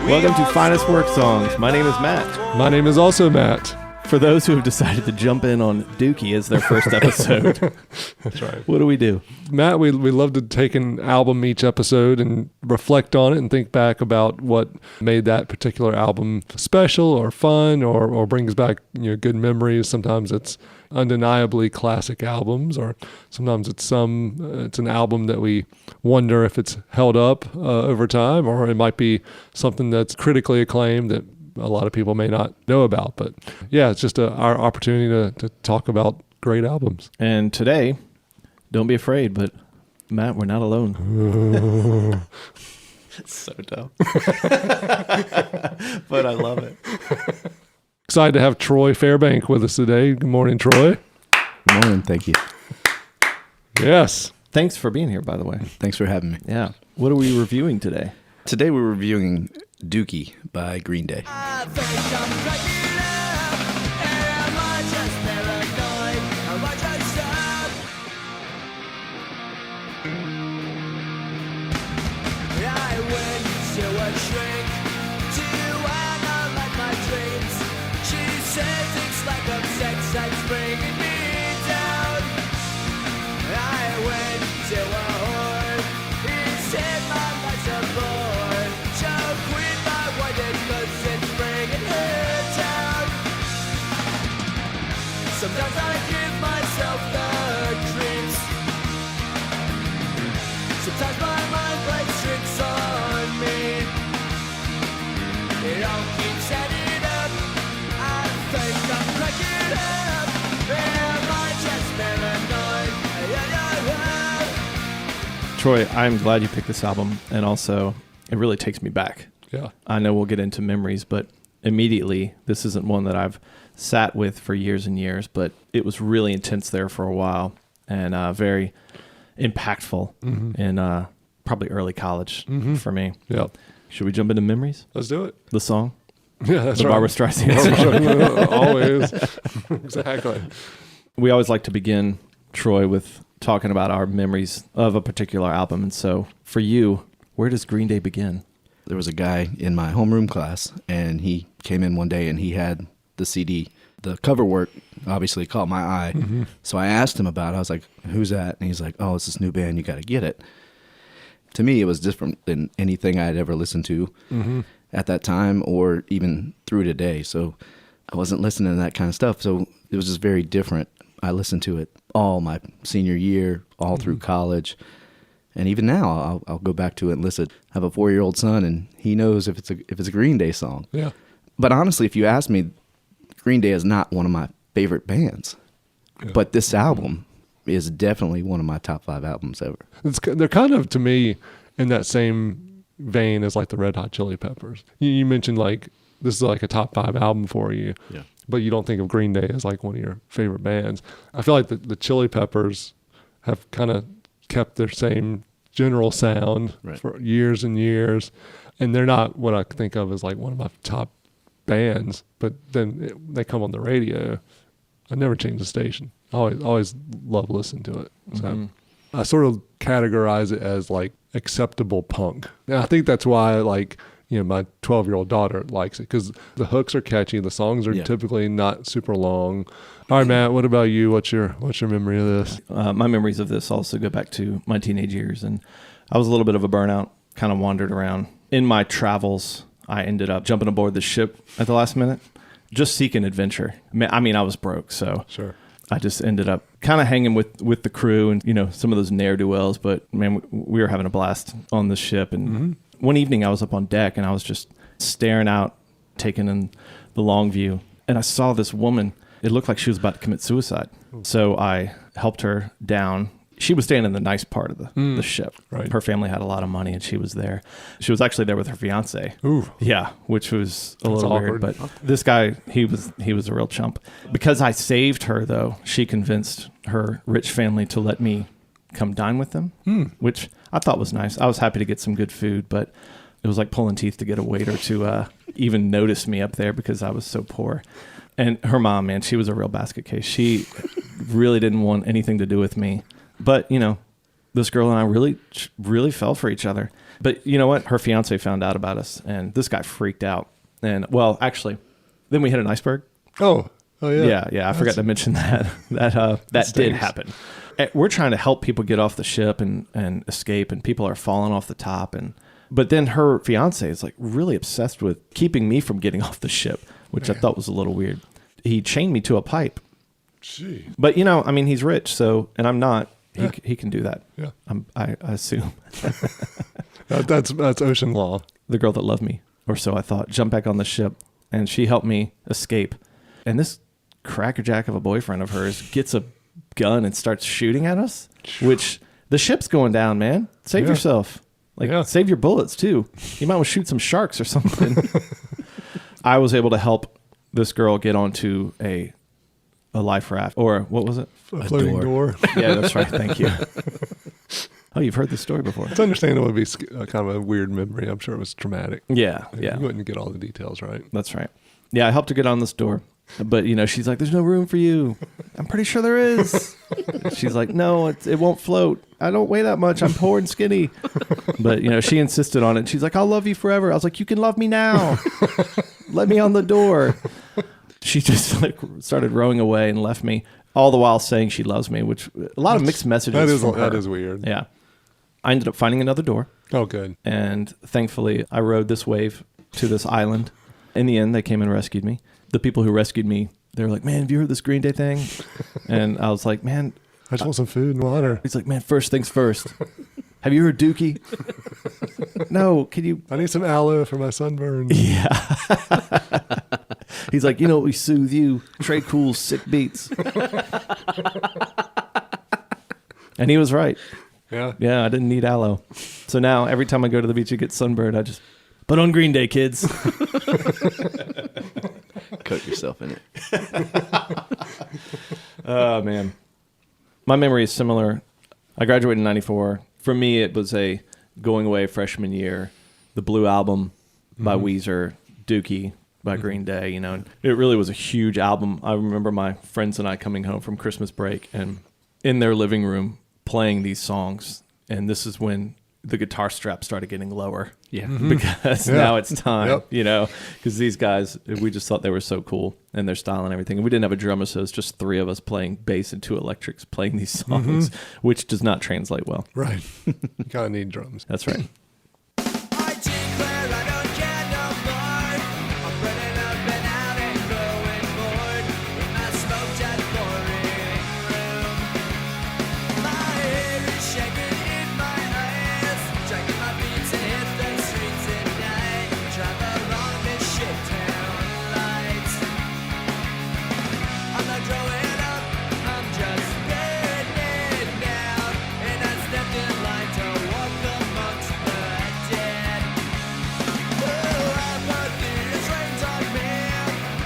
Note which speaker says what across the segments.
Speaker 1: Welcome to Finest Work Songs. My name is Matt.
Speaker 2: My name is also Matt.
Speaker 1: For those who have decided to jump in on Dookie as their first episode,
Speaker 2: That's right.
Speaker 1: What do we do?
Speaker 2: Matt, we love to take an album each episode and reflect on it and think back about what made that particular album special or fun or brings back good memories. Sometimes it's undeniably classic albums, or sometimes it's an album that we wonder if it's held up over time, or it might be something that's critically acclaimed that a lot of people may not know about. But yeah, it's just our opportunity to talk about great albums.
Speaker 1: And today, don't be afraid, but Matt, we're not alone. It's so dumb. But I love it.
Speaker 2: Excited to have Troy Fairbank with us today. Good morning, Troy.
Speaker 3: Good morning. Thank you.
Speaker 2: Yes.
Speaker 1: Thanks for being here, by the way.
Speaker 3: Thanks for having me.
Speaker 1: Yeah. What are we reviewing today?
Speaker 3: Today we're reviewing Dookie by Green Day.
Speaker 4: I think I'm cracking up. Am I just paranoid? Am I just up? I went to a shrink to analyze my dreams. She says it's like a sex that's bringing me down. I went to a whore. He said my life's a bore. Choke with my white cause it's bringing her down. Sometimes I give myself the creeps. Sometimes my mind plays tricks on me. It all keeps adding up. I think I'm cracking up. Am I just paranoid?
Speaker 1: Troy, I'm glad you picked this album, and also it really takes me back.
Speaker 2: Yeah.
Speaker 1: I know we'll get into memories, but immediately, this isn't one that I've sat with for years and years, but it was really intense there for a while and very impactful in probably early college for me.
Speaker 2: Yeah.
Speaker 1: Should we jump into memories?
Speaker 2: Let's do it.
Speaker 1: The song?
Speaker 2: Yeah, that's
Speaker 1: The
Speaker 2: right.
Speaker 1: Barbra Streisand song?
Speaker 2: Always. Exactly.
Speaker 1: We always like to begin, Troy, with talking about our memories of a particular album. And so for you, where does Green Day begin?
Speaker 3: There was a guy in my homeroom class, and he came in one day and he had the CD. The cover work obviously caught my eye. So I asked him about it. I was like, who's that? And he's like, oh, it's this new band. You got to get it. To me, it was different than anything I had ever listened to at that time or even through today. So I wasn't listening to that kind of stuff. So it was just very different. I listened to it all my senior year, all through college. And even now, I'll go back to it and listen. I have a 4-year-old son, and he knows if it's a Green Day song.
Speaker 2: Yeah.
Speaker 3: But honestly, if you ask me, Green Day is not one of my favorite bands.
Speaker 2: Yeah.
Speaker 3: But this album is definitely one of my top 5 albums ever.
Speaker 2: They're kind of, to me, in that same vein as like the Red Hot Chili Peppers. You mentioned like this is like a top 5 album for you.
Speaker 3: Yeah.
Speaker 2: But you don't think of Green Day as like one of your favorite bands. I feel like the Chili Peppers have kind of kept their same general sound for years and years. And they're not what I think of as like one of my top bands. But then they come on the radio. I never change the station. I always love listening to it. So I sort of categorize it as like acceptable punk. And I think that's why like, my 12-year-old daughter likes it because the hooks are catchy. The songs are typically not super long. All right, Matt, what about you? What's your memory of this?
Speaker 1: My memories of this also go back to my teenage years, and I was a little bit of a burnout, kind of wandered around. In my travels, I ended up jumping aboard the ship at the last minute, just seeking adventure. I mean, I was broke, so
Speaker 2: Sure.
Speaker 1: I just ended up kind of hanging with the crew and, some of those ne'er-do-wells, but man, we were having a blast on the ship. And one evening I was up on deck and I was just staring out, taking in the Longview, and I saw this woman. It looked like she was about to commit suicide. So I helped her down. She was staying in the nice part of the ship.
Speaker 2: Right.
Speaker 1: Her family had a lot of money and she was there. She was actually there with her fiance.
Speaker 2: Ooh.
Speaker 1: Yeah, which was a little
Speaker 2: awkward.
Speaker 1: weird. But this guy, he was a real chump. Because I saved her, though, she convinced her rich family to let me come dine with them, which I thought was nice. I was happy to get some good food, but it was like pulling teeth to get a waiter to even notice me up there because I was so poor. And her mom, man, she was a real basket case. She really didn't want anything to do with me. But, this girl and I really fell for each other. But you know what? Her fiance found out about us, and this guy freaked out. And well, actually, then we hit an iceberg.
Speaker 2: Oh yeah.
Speaker 1: Yeah. I forgot to mention that. That did happen. We're trying to help people get off the ship and escape, and people are falling off the top. But then her fiance is like really obsessed with keeping me from getting off the ship, which I thought was a little weird. He chained me to a pipe.
Speaker 2: Gee.
Speaker 1: But I mean, he's rich, so, and I'm not. He can do that.
Speaker 2: Yeah.
Speaker 1: I assume.
Speaker 2: That's ocean law.
Speaker 1: The girl that loved me, or so I thought, jumped back on the ship, and she helped me escape. And this crackerjack of a boyfriend of hers gets a gun and starts shooting at us, which the ship's going down, man. Save yourself. Save your bullets, too. You might want to shoot some sharks or something. I was able to help this girl get onto a life raft, or what was it?
Speaker 2: A floating door.
Speaker 1: Yeah, that's right. Thank you. Oh, you've heard this story before.
Speaker 2: It's understandable. It would be kind of a weird memory. I'm sure it was traumatic.
Speaker 1: Yeah.
Speaker 2: You wouldn't get all the details right.
Speaker 1: That's right. Yeah, I helped her get on this door. But, she's like, there's no room for you. I'm pretty sure there is. She's like, no, it won't float. I don't weigh that much. I'm poor and skinny. But, she insisted on it. She's like, I'll love you forever. I was like, you can love me now. Let me on the door. She just started rowing away and left me, all the while saying she loves me, which a lot of mixed messages.
Speaker 2: That is weird.
Speaker 1: Yeah. I ended up finding another door.
Speaker 2: Oh, good.
Speaker 1: And thankfully, I rode this wave to this island. In the end, they came and rescued me. The people who rescued me, they were like, man, have you heard this Green Day thing? And I was like, man.
Speaker 2: I just want some food and water.
Speaker 1: He's like, man, first things first. Have you heard Dookie? No, can you?
Speaker 2: I need some aloe for my sunburn.
Speaker 1: Yeah. He's like, we soothe you. Trey Cool's sick beats. And he was right.
Speaker 2: Yeah.
Speaker 1: Yeah, I didn't need aloe. So now every time I go to the beach and get sunburned, I just put on Green Day, kids.
Speaker 3: Coat yourself in it.
Speaker 1: Oh, man. My memory is similar. I graduated in 94. For me, it was a going away freshman year. The Blue Album by Weezer, Dookie by Green Day, and it really was a huge album. I remember my friends and I coming home from Christmas break and in their living room playing these songs. And this is when the guitar strap started getting lower.
Speaker 3: Yeah.
Speaker 1: Because now it's time, because these guys, we just thought they were so cool and their style and everything. And we didn't have a drummer, so it's just three of us playing bass and two electrics playing these songs, which does not translate well.
Speaker 2: Right. You kind of need drums.
Speaker 1: That's right.
Speaker 4: I declare I don't care no more. I'm running up and out and growing bored in my smoked out boring room. My hair is shaking in my eyes, dragging my beats and hit the streets at night. Travel along this shit town lights. I'm not growing up, I'm just getting out, and I stepped in line to walk amongst the dead. Oh, apathy has rained on me,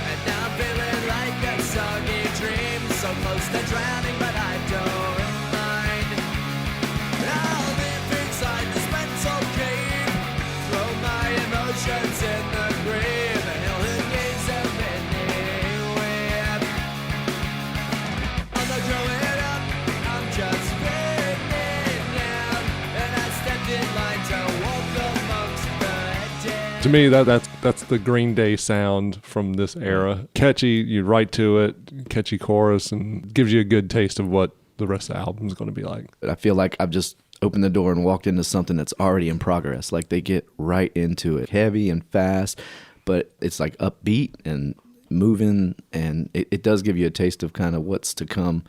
Speaker 4: and now I'm feeling like a soggy dream, so close to drowning, but I don't mind. I'll live inside this mental cave, throw my emotions in the grave, and hell who gives them anywhere. I'm not growing up, I'm just fading out, and I stepped in line to walk amongst the dead.
Speaker 2: To me, that's the Green Day sound from this era. Catchy, you write to it, catchy chorus, and gives you a good taste of what the rest of the album's going to be like.
Speaker 3: But I feel like I've just opened the door and walked into something that's already in progress. Like they get right into it, heavy and fast, but it's like upbeat and moving, and it does give you a taste of kind of what's to come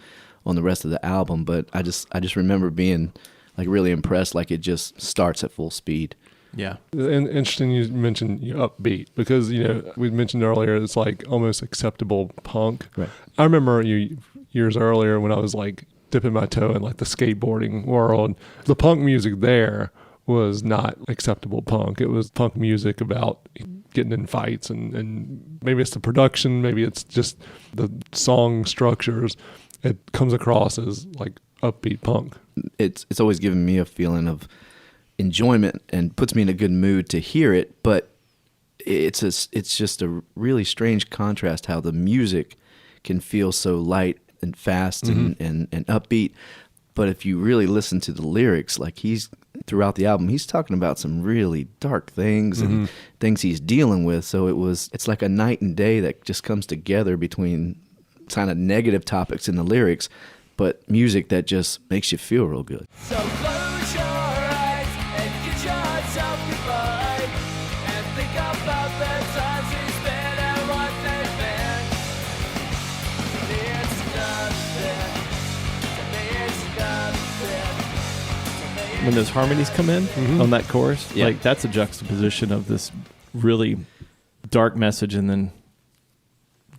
Speaker 3: on the rest of the album. But I just remember being like really impressed. Like it just starts at full speed.
Speaker 1: Yeah.
Speaker 2: And interesting you mentioned upbeat because, we mentioned earlier it's like almost acceptable punk.
Speaker 3: Right.
Speaker 2: I remember years earlier when I was like dipping my toe in like the skateboarding world, the punk music there was not acceptable punk. It was punk music about getting in fights and maybe it's the production, maybe it's just the song structures. It comes across as like upbeat punk.
Speaker 3: It's always given me a feeling of enjoyment and puts me in a good mood to hear it, but it's just a really strange contrast how the music can feel so light and fast and upbeat, But if you really listen to the lyrics, like throughout the album, he's talking about some really dark things and things he's dealing with. So it's like a night and day that just comes together between kind of negative topics in the lyrics, but music that just makes you feel real good.
Speaker 4: So close your eyes and get yourself goodbye, and think about the times we spent and what they've been. To me it's nothing. To me it's nothing. To me it's
Speaker 1: When those harmonies come in on that chorus,
Speaker 3: Yeah.
Speaker 1: like that's a juxtaposition of this really dark message and then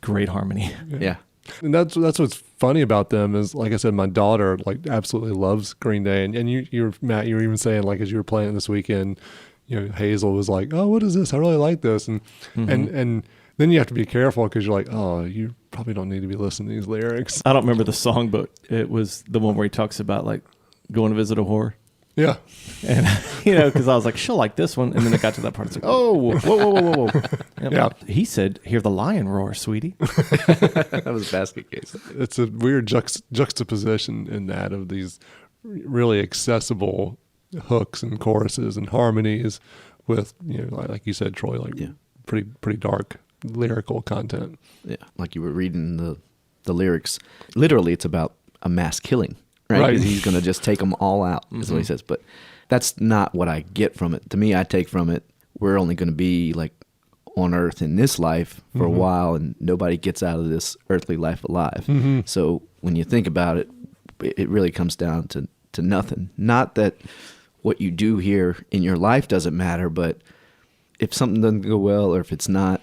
Speaker 1: great harmony.
Speaker 3: Yeah.
Speaker 2: And that's what's funny about them is, like I said, my daughter like absolutely loves Green Day, and you're Matt, you were even saying like as you were playing it this weekend, you know, Hazel was like, "Oh, what is this? I really like this," and then you have to be careful because you're like, "Oh, you probably don't need to be listening to these lyrics."
Speaker 1: I don't remember the song, but it was the one where he talks about like going to visit a whore.
Speaker 2: Yeah,
Speaker 1: And, you know, because I was like, she'll like this one. And then it got to that part. It's like, oh, whoa. Yep.
Speaker 2: Yeah.
Speaker 1: He said, hear the lion roar, sweetie.
Speaker 3: That was a basket case.
Speaker 2: it's a weird juxtaposition in that of these really accessible hooks and choruses and harmonies with, you know, like you said, Troy, like pretty dark lyrical content.
Speaker 3: Yeah. Like you were reading the lyrics. Literally, it's about a mass killing. Right?
Speaker 2: Right.
Speaker 3: 'Cause he's going to just take them all out, is what he says. But that's not what I get from it. To me, I take from it, we're only going to be like on earth in this life for a while, and nobody gets out of this earthly life alive. So when you think about it, it really comes down to nothing. Not that what you do here in your life doesn't matter, but if something doesn't go well, or if it's not,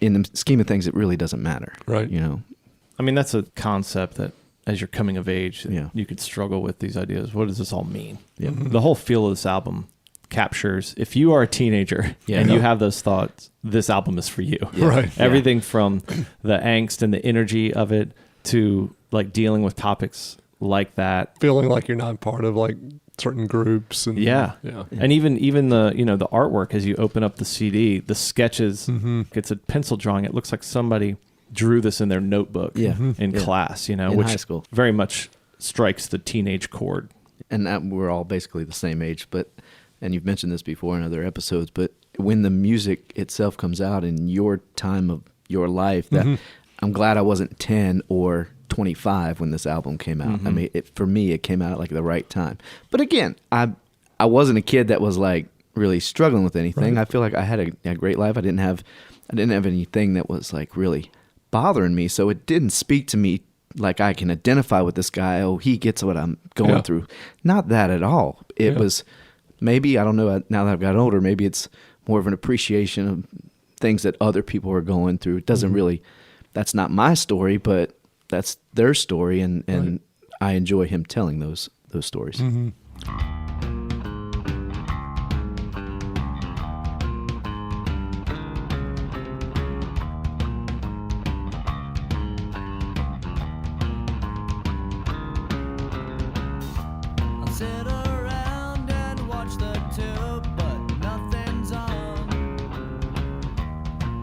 Speaker 3: in the scheme of things, it really doesn't matter.
Speaker 2: Right.
Speaker 3: You know?
Speaker 1: I mean, that's a concept that as you're coming of age,
Speaker 3: Yeah.
Speaker 1: you could struggle with these ideas. What does this all mean?
Speaker 3: Yeah.
Speaker 1: The whole feel of this album captures, if you are a teenager
Speaker 3: Yeah.
Speaker 1: and you have those thoughts, this album is for you.
Speaker 3: Yeah.
Speaker 2: Right.
Speaker 1: Everything from the angst and the energy of it to like dealing with topics like that.
Speaker 2: Feeling like you're not part of like certain groups and
Speaker 1: Yeah.
Speaker 2: yeah.
Speaker 1: And even the, you know, the artwork as you open up the CD, the sketches, it's a pencil drawing. It looks like somebody drew this in their notebook
Speaker 3: Yeah.
Speaker 1: in
Speaker 3: Yeah.
Speaker 1: class, you know,
Speaker 3: In
Speaker 1: which
Speaker 3: high school.
Speaker 1: very much strikes the teenage chord.
Speaker 3: And that we're all basically the same age, and you've mentioned this before in other episodes, but when the music itself comes out in your time of your life, that I'm glad I wasn't 10 or 25 when this album came out. I mean, for me, it came out at like the right time. But again, I wasn't a kid that was like really struggling with anything.
Speaker 2: Right.
Speaker 3: I feel like I had a great life. I didn't have anything that was like really bothering me, so it didn't speak to me like I can identify with this guy. Oh, he gets what I'm going through. Not that at all. It was maybe, I don't know, now that I've gotten older, maybe it's more of an appreciation of things that other people are going through. It doesn't really, that's not my story, but that's their story, and I enjoy him telling those stories.
Speaker 4: I'll sit around and watch the tube, but nothing's on.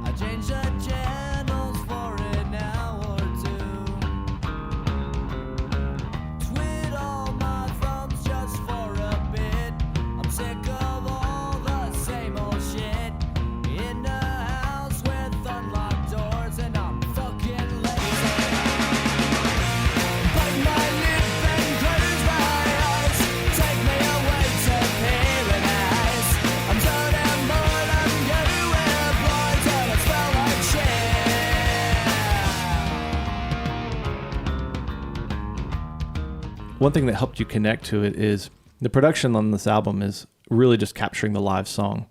Speaker 4: I change the channels for an hour or two. Twiddle my thumbs just for a bit. I'm sick of all the same old shit. In the house with unlocked doors, and I'm fucking lazy. Bite my lip and close my eyes. Take me away to paradise. I'm done and bored. I'm gonna wear blind till I smell like shit.
Speaker 1: One thing that helped you connect to it is the production on this album is really just capturing the live song.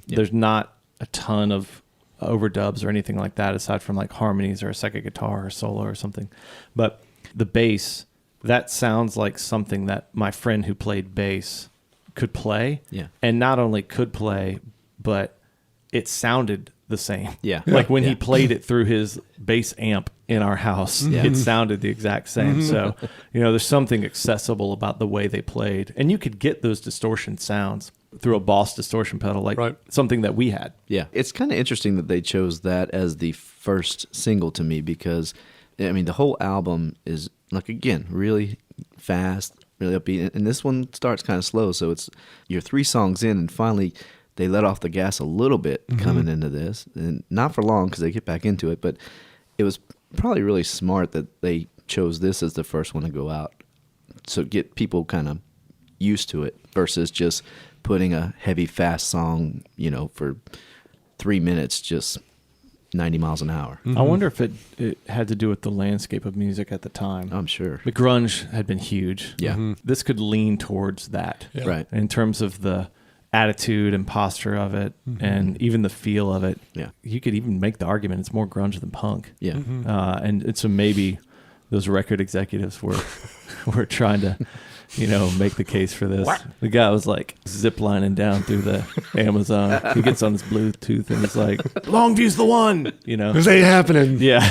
Speaker 1: There's not a ton of overdubs or anything like that, aside from like harmonies or a second guitar or solo or something. But the bass, that sounds like something that my friend who played bass could play.
Speaker 3: Yeah.
Speaker 1: And not only could play, but it sounded the same.
Speaker 3: Yeah.
Speaker 1: Like when he
Speaker 3: Yeah.
Speaker 1: played it through his bass amp in our house, it sounded the exact same. So, you know, there's something accessible about the way they played. And you could get those distortion sounds through a Boss distortion pedal, like something that we had.
Speaker 3: Yeah. It's kind of interesting that they chose that as the first single to me, because, I mean, the whole album is, like, again, really fast, really upbeat. And this one starts kind of slow, so it's you're 3 songs in, and finally they let off the gas a little bit coming into this, and not for long because they get back into it. But it was probably really smart that they chose this as the first one to go out, so get people kind of used to it versus just putting a heavy, fast song, for 3 minutes, just 90 miles an hour.
Speaker 1: I wonder if it had to do with the landscape of music at the time.
Speaker 3: I'm sure.
Speaker 1: The grunge had been huge.
Speaker 3: Yeah.
Speaker 1: This could lean towards that.
Speaker 2: Yeah.
Speaker 3: Right.
Speaker 1: In terms of the attitude and posture of it and even the feel of it.
Speaker 3: Yeah.
Speaker 1: You could even make the argument it's more grunge than punk.
Speaker 3: Yeah.
Speaker 1: And so maybe those record executives were trying to, make the case for this. The guy was like ziplining down through the Amazon. He gets on his Bluetooth and he's like, Longview's the one,
Speaker 2: This ain't happening.
Speaker 1: Yeah.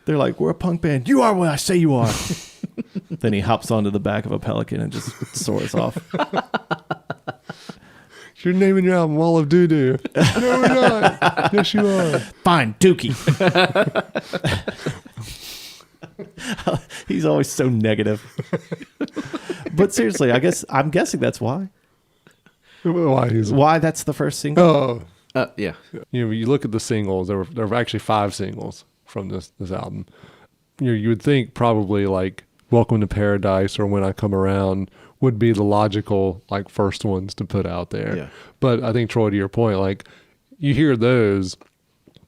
Speaker 1: They're like, we're a punk band. You are what I say you are. Then he hops onto the back of a Pelican and just soars off.
Speaker 2: You're naming your album Wall of Doo-Doo. No, we're not. Yes, you are.
Speaker 1: Fine, Dookie. He's always so negative. But seriously, I'm guessing that's why. Why that's the first single.
Speaker 2: Oh,
Speaker 3: Yeah.
Speaker 2: you look at the singles. There were actually 5 singles from this album. You would think probably like Welcome to Paradise or When I Come Around would be the logical like first ones to put out there.
Speaker 3: Yeah.
Speaker 2: But I think, Troy, to your point, like you hear those,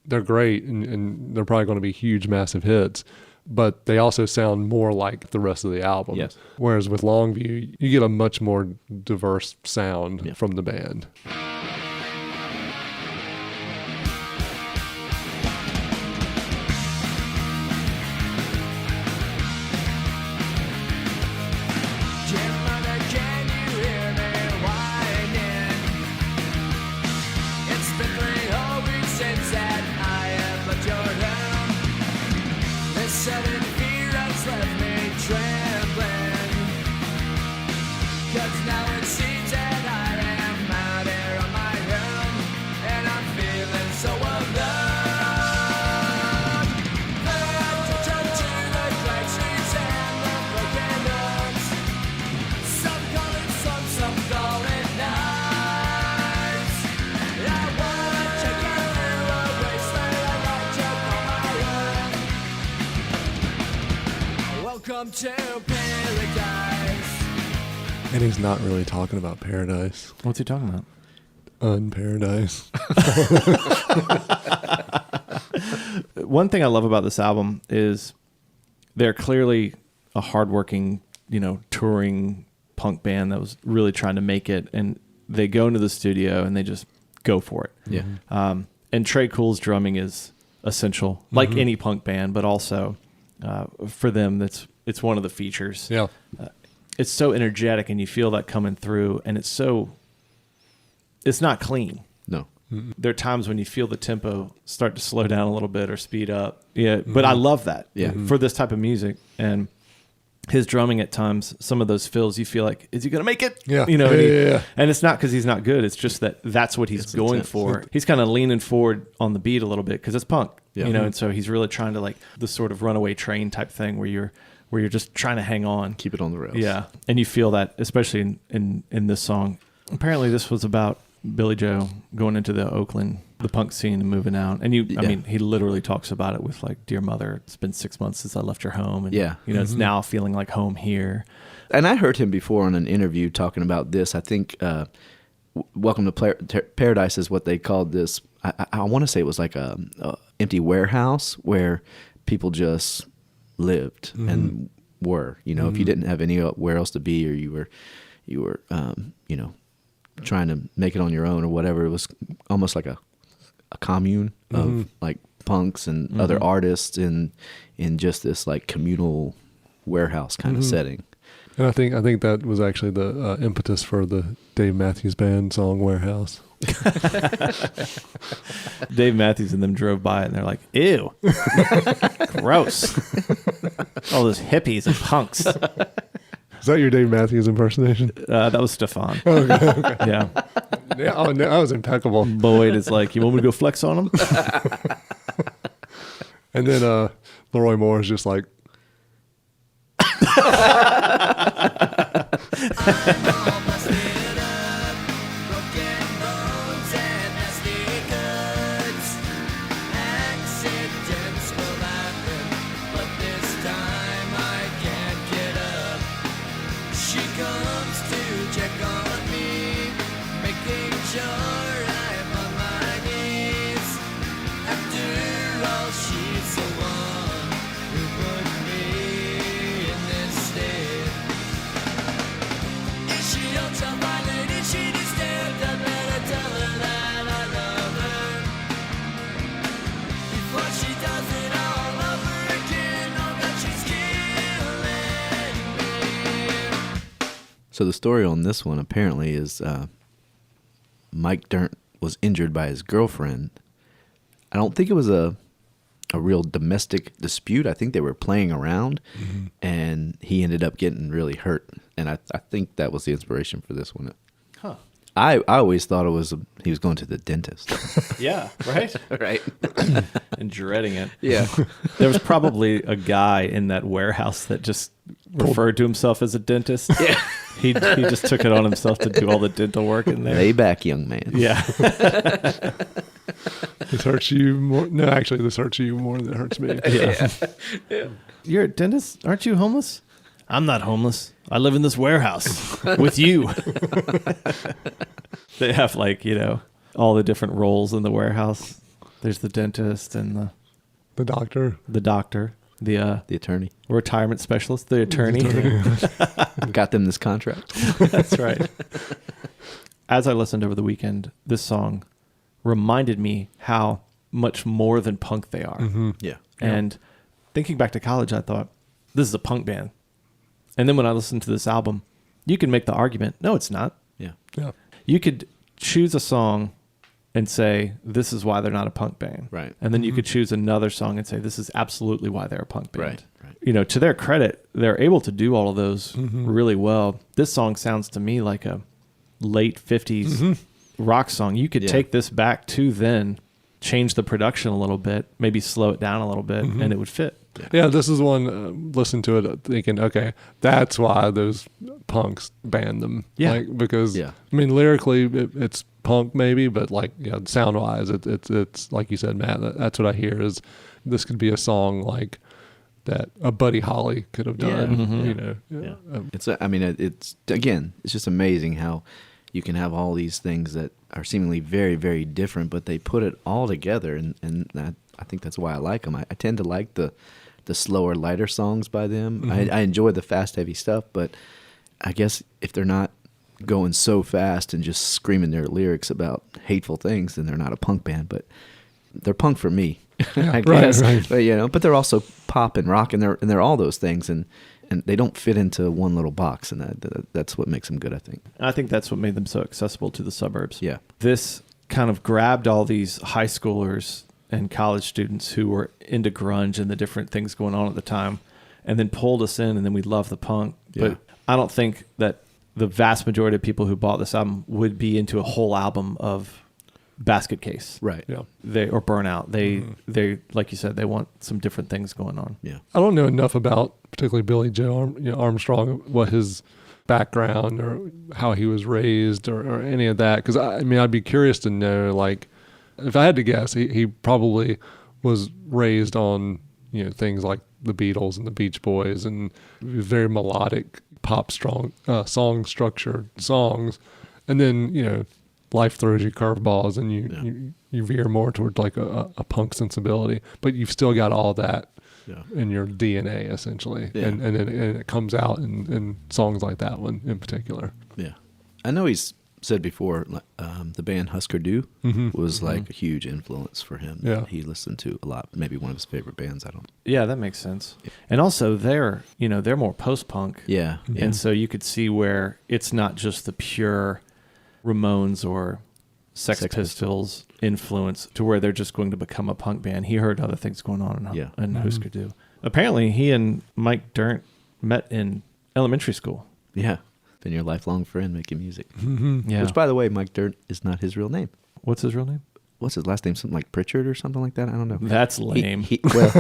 Speaker 2: they're great and they're probably going to be huge, massive hits, but they also sound more like the rest of the album.
Speaker 3: Yes.
Speaker 2: Whereas with Longview, you get a much more diverse sound from the band.
Speaker 4: Welcome to paradise.
Speaker 2: And he's not really talking about paradise.
Speaker 1: What's he talking about?
Speaker 2: Unparadise.
Speaker 1: One thing I love about this album is they're clearly a hardworking, touring punk band that was really trying to make it, and they go into the studio and they just go for it.
Speaker 3: Yeah.
Speaker 1: And Trey Cool's drumming is essential, like any punk band, but also for them, it's one of the features.
Speaker 2: Yeah.
Speaker 1: It's so energetic, and you feel that coming through, and it's not clean.
Speaker 3: No.
Speaker 1: There are times when you feel the tempo start to slow down a little bit or speed up. Yeah, but I love that for this type of music. And his drumming at times, some of those fills, you feel like, is he going to make it?
Speaker 2: Yeah.
Speaker 1: Yeah. And it's not because he's not good. It's just that's what he's going
Speaker 3: intense.
Speaker 1: for. He's kind of leaning forward on the beat a little bit because it's punk,
Speaker 3: Yeah.
Speaker 1: and so he's really trying to like the sort of runaway train type thing where you're just trying to hang on.
Speaker 3: Keep it on the rails.
Speaker 1: Yeah. And you feel that, especially in this song. Apparently this was about Billy Joe going into the punk scene and moving out. And I mean, he literally talks about it with like, dear mother, it's been 6 months since I left your home. And, it's now feeling like home here.
Speaker 3: And I heard him before on an interview talking about this. I think Welcome to Paradise is what they called this. I want to say it was like a empty warehouse where people just lived and were, if you didn't have anywhere else to be, or you were trying to make it on your own or whatever. It was almost like a commune of like punks and other artists in just this like communal warehouse kind of setting.
Speaker 2: And I think that was actually the impetus for the Dave Matthews Band song Warehouse.
Speaker 1: Dave Matthews and them drove by it and they're like, ew, gross. All those hippies and punks.
Speaker 2: Is that your Dave Matthews impersonation?
Speaker 1: That was Stefan.
Speaker 2: Okay.
Speaker 1: Yeah.
Speaker 2: Yeah. Oh, no, that was impeccable.
Speaker 1: Boyd is like, you want me to go flex on him?
Speaker 2: And then Leroy Moore is just like,
Speaker 4: all busted up, broken bones and nasty cuts. Accidents will happen, but this time I can't get up. She comes to check on me, making sure I'm on my knees. After all, she's the one who put me in this state. If she don't tell my lady she disturbed, I better tell her that I love her. Before she does it all over again, know that she's killing me.
Speaker 3: So the story on this one apparently is Mike Dirnt was injured by his girlfriend. I don't think it was a real domestic dispute. I think they were playing around, and he ended up getting really hurt. And I think that was the inspiration for this one.
Speaker 1: Huh.
Speaker 3: I always thought it was he was going to the dentist.
Speaker 1: Yeah, right?
Speaker 3: Right.
Speaker 1: And dreading it.
Speaker 3: Yeah.
Speaker 1: There was probably a guy in that warehouse that just referred to himself as a dentist.
Speaker 3: Yeah.
Speaker 1: He just took it on himself to do all the dental work in there.
Speaker 3: Lay back, young man.
Speaker 1: Yeah.
Speaker 2: This hurts you more. No, actually, this hurts you more than it hurts me.
Speaker 1: Yeah. You're a dentist? Aren't you homeless? I'm not homeless. I live in this warehouse with you. They have all the different roles in the warehouse. There's the dentist and
Speaker 2: The doctor.
Speaker 1: the doctor, the
Speaker 3: attorney.
Speaker 1: retirement specialist, the attorney.
Speaker 3: Got them this contract.
Speaker 1: That's right. As I listened over the weekend, this song reminded me how much more than punk they are.
Speaker 3: Yeah.
Speaker 1: And thinking back to college, I thought, this is a punk band. And then when I listened to this album, you can make the argument, no, it's not.
Speaker 3: Yeah.
Speaker 2: Yeah.
Speaker 1: You could choose a song and say, this is why they're not a punk band.
Speaker 3: Right.
Speaker 1: And then you could choose another song and say, this is absolutely why they're a punk band.
Speaker 3: Right.
Speaker 1: To their credit, they're able to do all of those really well. This song sounds to me like a late 50s rock song. You could take this back to then, change the production a little bit, maybe slow it down a little bit, and it would fit.
Speaker 2: Yeah, this is one, listen to it thinking, okay, that's why those punks banned them.
Speaker 1: Yeah.
Speaker 2: Because, I mean, lyrically, it's punk maybe, but sound-wise, it's like you said, Matt, that's what I hear is this could be a song like that a Buddy Holly could have done,
Speaker 3: It's just amazing how you can have all these things that are seemingly very, very different, but they put it all together, and I think that's why I like them. I tend to like the slower, lighter songs by them. I enjoy the fast, heavy stuff, but I guess if they're not going so fast and just screaming their lyrics about hateful things, then they're not a punk band. But they're punk for me, I guess. Right. But they're also pop and rock, and they're all those things, and they don't fit into one little box, and that's what makes them good, I think.
Speaker 1: I think that's what made them so accessible to the suburbs.
Speaker 3: Yeah.
Speaker 1: This kind of grabbed all these high schoolers and college students who were into grunge and the different things going on at the time, and then pulled us in, and then we love the punk.
Speaker 3: Yeah.
Speaker 1: But I don't think that the vast majority of people who bought this album would be into a whole album of Basket Case.
Speaker 3: Right.
Speaker 2: Yeah.
Speaker 1: Or Burnout. They like you said, they want some different things going on.
Speaker 3: Yeah.
Speaker 2: I don't know enough about particularly Billy Joe Armstrong, what his background or how he was raised or any of that. Because I'd be curious to know, if I had to guess, he probably was raised on things like the Beatles and the Beach Boys, and very melodic, pop strong song structured songs, and then life throws you curveballs, and you veer more toward a punk sensibility, but you've still got all that in your DNA essentially, and it comes out in songs like that one in particular.
Speaker 3: Yeah, I know he's said before, the band Husker Du was a huge influence for him.
Speaker 2: Yeah,
Speaker 3: he listened to a lot. Maybe one of his favorite bands. I don't.
Speaker 1: Yeah, that makes sense. And also, they're more post-punk.
Speaker 3: Yeah,
Speaker 1: and so you could see where it's not just the pure Ramones or Sex Pistols influence to where they're just going to become a punk band. He heard other things going on in Husker Du. Apparently, he and Mike Dirnt met in elementary school.
Speaker 3: Yeah. Been your lifelong friend making music.
Speaker 1: Yeah.
Speaker 3: Which, by the way, Mike Dirnt is not his real name.
Speaker 1: What's his real name?
Speaker 3: What's his last name? Something like Pritchard or something like that? I don't know.
Speaker 1: That's lame.
Speaker 3: Well,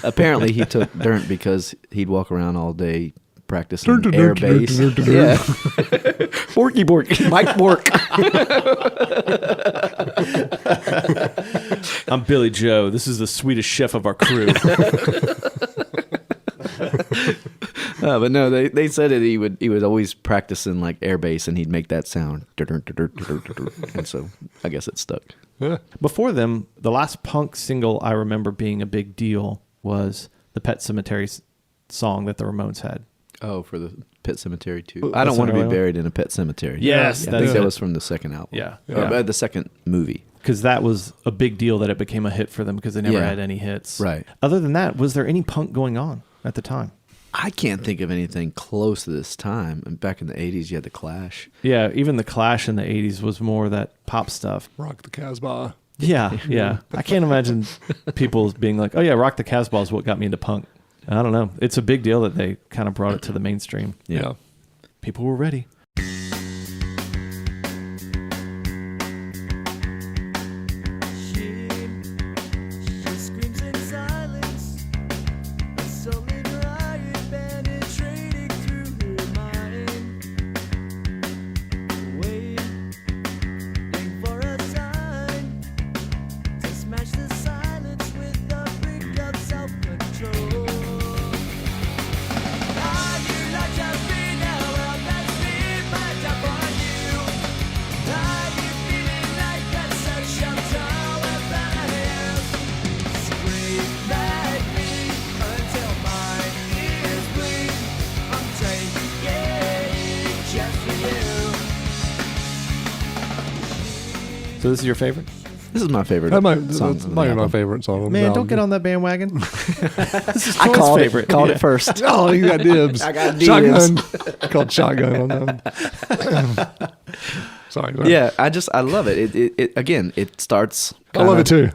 Speaker 3: apparently he took Dirnt because he'd walk around all day practicing air bass. Yeah. Borky Bork. Mike Bork.
Speaker 1: I'm Billy Joe. This is the Swedish chef of our crew.
Speaker 3: But no, they said that he would always practice in like air bass and he'd make that sound. And so I guess it stuck.
Speaker 1: Before them, the last punk single I remember being a big deal was the Pet Sematary song that the Ramones had.
Speaker 3: Oh, for the Pet Cemetery too. I don't want to be buried in a pet cemetery.
Speaker 1: Yes,
Speaker 3: I think that was from the second album.
Speaker 1: Yeah.
Speaker 3: The second movie.
Speaker 1: Because that was a big deal that it became a hit for them because they never had any hits.
Speaker 3: Right.
Speaker 1: Other than that, was there any punk going on at the time?
Speaker 3: I can't think of anything close to this time. And back in the 80s, you had The Clash.
Speaker 1: Yeah, even The Clash in the 80s was more that pop stuff.
Speaker 2: Rock the Casbah.
Speaker 1: Yeah. I can't imagine people being like, oh yeah, Rock the Casbah is what got me into punk. I don't know. It's a big deal that they kind of brought it to the mainstream.
Speaker 2: Yeah.
Speaker 1: People were ready. So this is your favorite?
Speaker 3: This is my favorite
Speaker 2: That
Speaker 3: song.
Speaker 2: that's probably my favorite song.
Speaker 1: Man, don't get on that bandwagon. This is
Speaker 3: I
Speaker 1: Troy's
Speaker 3: called
Speaker 1: favorite.
Speaker 3: Called it first.
Speaker 2: Oh, you got dibs.
Speaker 3: I got dibs.
Speaker 2: Shotgun. Called shotgun on that. Sorry. go ahead.
Speaker 3: Yeah, I love it. It again, it starts.
Speaker 2: I love it too.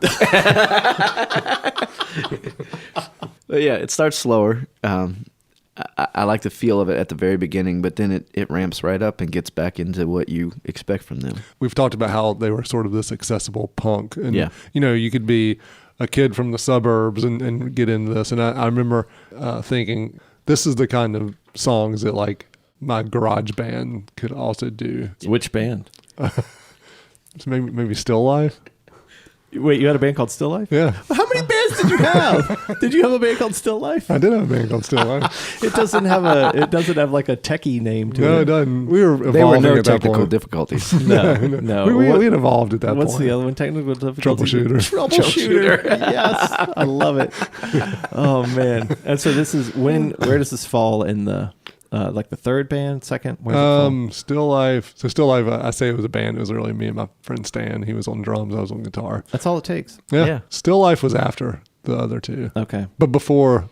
Speaker 3: Yeah, it starts slower. I like the feel of it at the very beginning, but then it ramps right up and gets back into what you expect from them.
Speaker 2: We've talked about how they were sort of this accessible punk. And,
Speaker 3: Yeah.
Speaker 2: you know, you could be a kid from the suburbs and get into this. And I remember thinking, this is the kind of songs that, like, my garage band could also do.
Speaker 1: Which band?
Speaker 2: So maybe Still Life?
Speaker 1: Wait, you had a band called Still Life?
Speaker 2: Yeah.
Speaker 1: How many bands did you have? Did you have a band called Still Life?
Speaker 2: I did have a band called Still Life.
Speaker 1: It doesn't have like a techie name to
Speaker 2: No,
Speaker 1: it.
Speaker 2: it doesn't. We were
Speaker 3: There were
Speaker 2: evolving
Speaker 3: no
Speaker 2: at that
Speaker 3: technical
Speaker 2: point.
Speaker 3: difficulties.
Speaker 1: No.
Speaker 2: We had evolved at that
Speaker 1: What's
Speaker 2: point.
Speaker 1: the other one? Technical difficulty.
Speaker 2: Troubleshooter.
Speaker 1: Troubleshooter. Yes, I love it. Oh man! And so this is where does this fall in the like the third band, second? Where's it fall?
Speaker 2: Still Life. So Still Life, I say it was a band. It was really me and my friend Stan. He was on drums. I was on guitar.
Speaker 1: That's all it takes.
Speaker 3: Yeah.
Speaker 2: Still Life was after the other two.
Speaker 1: Okay.
Speaker 2: But before,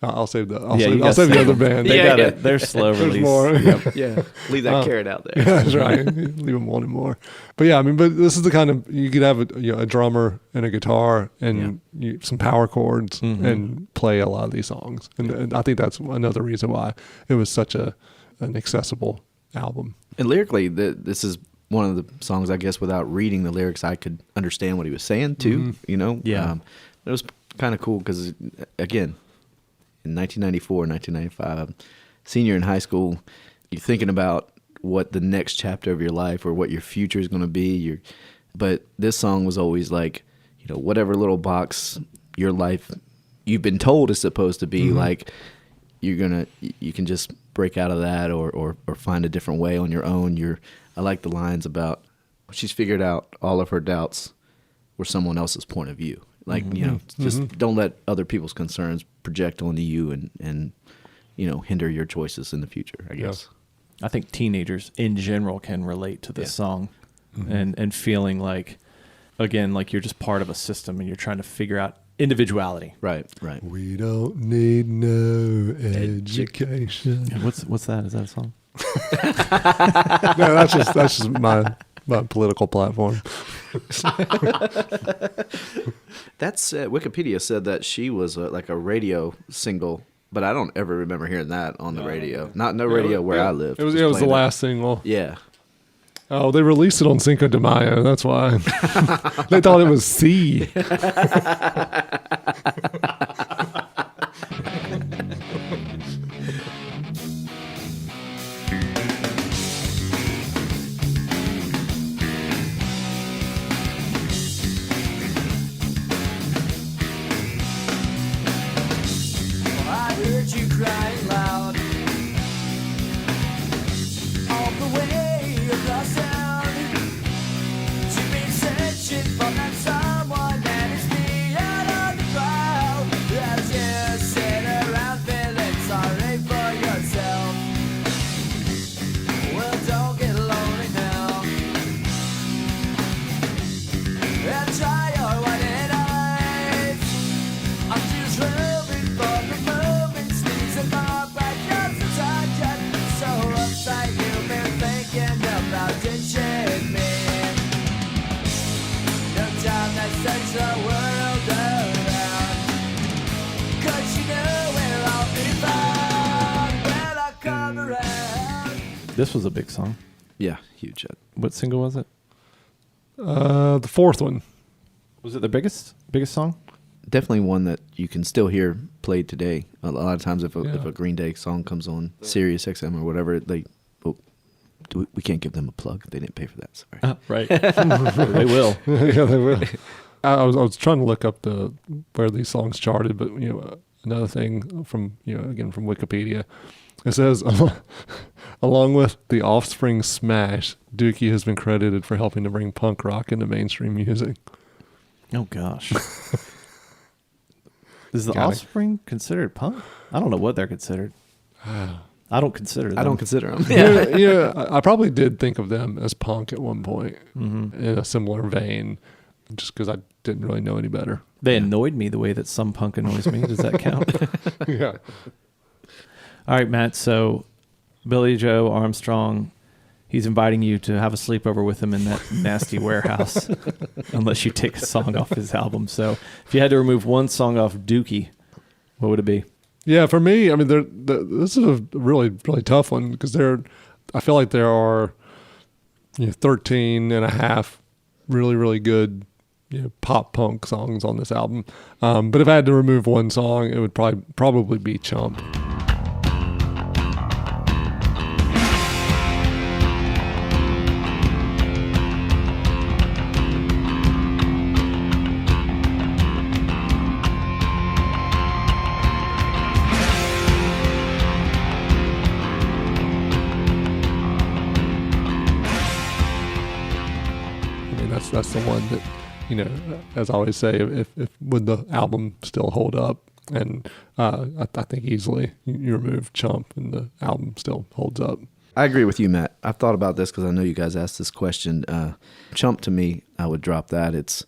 Speaker 2: I'll save the
Speaker 1: Yeah, you
Speaker 2: I'll
Speaker 1: gotta
Speaker 2: save the
Speaker 1: save
Speaker 2: other
Speaker 1: them.
Speaker 2: band.
Speaker 1: They
Speaker 3: Yeah,
Speaker 1: got
Speaker 3: yeah.
Speaker 1: it. They're slow
Speaker 2: There's
Speaker 1: release.
Speaker 2: more.
Speaker 1: Yep.
Speaker 3: Yeah, leave that carrot out there.
Speaker 2: Yeah, that's right. Leave them wanting more. But yeah, I mean, but this is the kind of, you could have a drummer and a guitar and some power chords and play a lot of these songs. And I think that's another reason why it was such an accessible album.
Speaker 3: And lyrically, this is one of the songs, I guess, without reading the lyrics, I could understand what he was saying too. You know,
Speaker 1: Yeah.
Speaker 3: it was kind of cool because, again, in 1994, 1995, senior in high school, you're thinking about what the next chapter of your life or what your future is going to be. But this song was always like, whatever little box your life you've been told is supposed to be, like you can just break out of that or find a different way on your own. I like the lines about she's figured out all of her doubts were someone else's point of view. Like, just don't let other people's concerns project onto you and hinder your choices in the future, I guess.
Speaker 1: I think teenagers in general can relate to this song and feeling like, again, like you're just part of a system and you're trying to figure out individuality.
Speaker 3: Right.
Speaker 2: We don't need no education.
Speaker 1: What's that? Is that a song?
Speaker 2: No, that's just my political platform.
Speaker 3: That's Wikipedia said that she was like a radio single, but I don't ever remember hearing that on the radio. Not no radio where I live.
Speaker 2: It was the last single.
Speaker 3: Yeah.
Speaker 2: Oh, they released it on Cinco de Mayo. That's why. They thought it was C.
Speaker 4: the world around. 'Cause you know where I'll be found when I come around.
Speaker 1: This was a big song.
Speaker 3: Yeah, huge.
Speaker 1: What single was it?
Speaker 2: The fourth one.
Speaker 1: Was it the biggest song?
Speaker 3: Definitely one that you can still hear played today. A lot of times, if a Green Day song comes on Sirius XM or whatever, we can't give them a plug. They didn't pay for that. Sorry.
Speaker 1: Right. They will.
Speaker 2: Yeah, they will. I was trying to look up where these songs charted, but another thing from again from Wikipedia, it says along with the Offspring smash, Dookie has been credited for helping to bring punk rock into mainstream music.
Speaker 1: Oh gosh. Is the Offspring considered punk? I don't know what they're considered. I don't consider them.
Speaker 3: I don't consider them.
Speaker 2: Yeah, I probably did think of them as punk at one point in a similar vein, just because I didn't really know any better.
Speaker 1: They annoyed me the way that some punk annoys me. Does that count?
Speaker 2: Yeah.
Speaker 1: All right, Matt. So Billy Joe Armstrong, he's inviting you to have a sleepover with him in that nasty warehouse, unless you take a song off his album. So if you had to remove one song off Dookie, what would it be?
Speaker 2: Yeah, for me, I mean, this is a really, really tough one because I feel like there are 13 and a half really, really good pop punk songs on this album. But if I had to remove one song, it would probably be Chump. That's the one that, as I always say, if would the album still hold up? And I think easily you remove Chump and the album still holds up.
Speaker 3: I agree with you, Matt. I've thought about this because I know you guys asked this question. Chump, to me, I would drop that. It's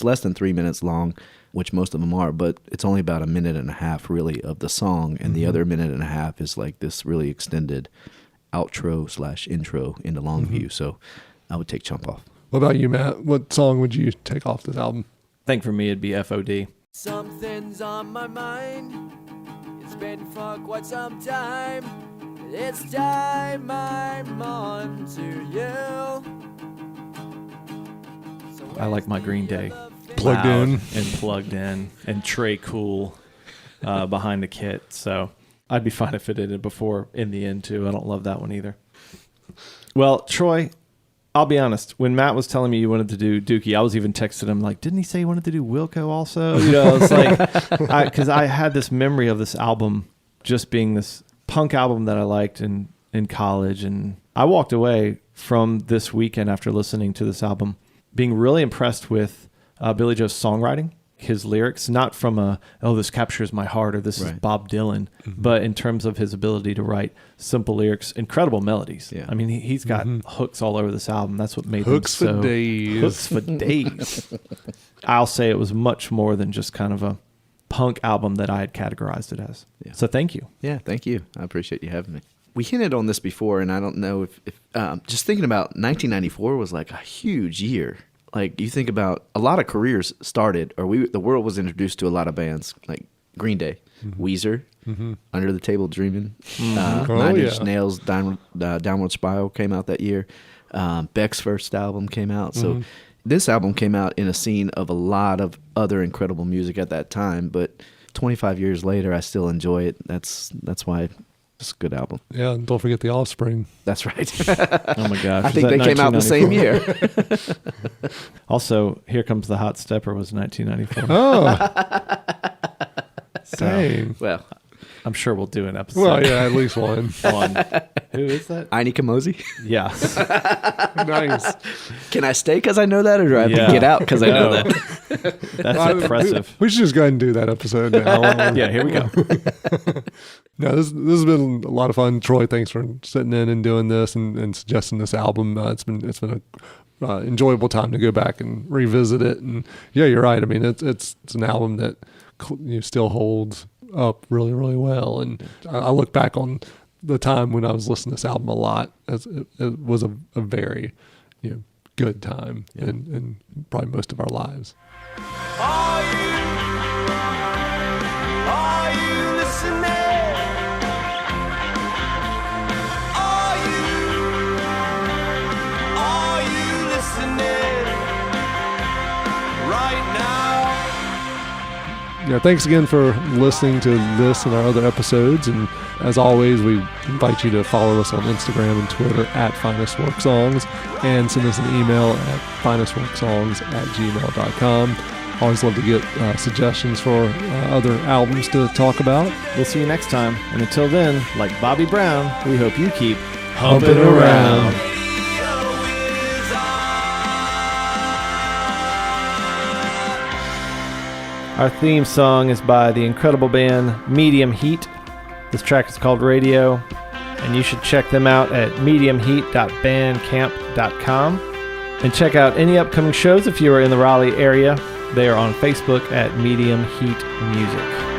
Speaker 3: less than 3 minutes long, which most of them are, but it's only about a minute and a half, really, of the song. And the other minute and a half is like this really extended outro/intro into Longview. So I would take Chump off.
Speaker 2: What about you, Matt? What song would you take off this album?
Speaker 1: I think for me it'd be FOD.
Speaker 4: Something's on my mind. It's been for quite some time. It's time I'm on to you. So
Speaker 1: I like my Green Day.
Speaker 2: Plugged
Speaker 1: Loud
Speaker 2: in.
Speaker 1: And plugged in. And Trey Cool behind the kit. So I'd be fine if it did it before In the End, too. I don't love that one either. Well, Troy, I'll be honest. When Matt was telling me you wanted to do Dookie, I was even texting him like, didn't he say he wanted to do Wilco also? It's like, because I had this memory of this album just being this punk album that I liked in college. And I walked away from this weekend after listening to this album being really impressed with Billy Joe's songwriting, his lyrics, not from this captures my heart or this is Bob Dylan, but in terms of his ability to write simple lyrics, incredible melodies. Yeah. I mean, he's got hooks all over this album. That's what made
Speaker 2: hooks
Speaker 1: them so...
Speaker 2: for days.
Speaker 1: Hooks for days. I'll say it was much more than just kind of a punk album that I had categorized it as. Yeah. So thank you.
Speaker 3: Yeah, thank you. I appreciate you having me. We hinted on this before, and I don't know if just thinking about 1994 was like a huge year. Like, you think about a lot of careers started, or the world was introduced to a lot of bands like Green Day, Weezer, Under the Table Dreaming, 9 Inch Nails, Downward Spiral came out that year. Beck's first album came out. So this album came out in a scene of a lot of other incredible music at that time. But 25 years later, I still enjoy it. That's why it's a good album.
Speaker 2: Yeah, and don't forget The Offspring.
Speaker 3: That's right.
Speaker 1: Oh my gosh.
Speaker 3: I think they came out the same year.
Speaker 1: Also, Here Comes the Hot Stepper was 1994.
Speaker 2: Oh. Same.
Speaker 3: Well,
Speaker 1: I'm sure we'll do an episode.
Speaker 2: Well, yeah, at least one.
Speaker 1: Who is that?
Speaker 3: Aini Kamosi.
Speaker 1: Yeah.
Speaker 2: Nice.
Speaker 3: Can I stay because I know that, or do I have to get out because I know that?
Speaker 1: That's impressive.
Speaker 2: We should just go ahead and do that episode now.
Speaker 1: Yeah, here we go.
Speaker 2: No, this has been a lot of fun. Troy, thanks for sitting in and doing this and suggesting this album. It's been a enjoyable time to go back and revisit it. And yeah, you're right. I mean, it's an album that still holds up really, really well. And I look back on the time when I was listening to this album a lot, as it was a very good time in probably most of our lives.
Speaker 4: Are you listening? Are you listening right now?
Speaker 2: Yeah, thanks again for listening to this and our other episodes. And as always, we invite you to follow us on Instagram and Twitter at finestworksongs, and send us an email at finestworksongs@gmail.com. Always love to get suggestions for other albums to talk about.
Speaker 1: We'll see you next time. And until then, like Bobby Brown, we hope you keep humping around. Our theme song is by the incredible band Medium Heat. This track is called Radio, and you should check them out at mediumheat.bandcamp.com. And check out any upcoming shows if you are in the Raleigh area. They are on Facebook at Medium Heat Music.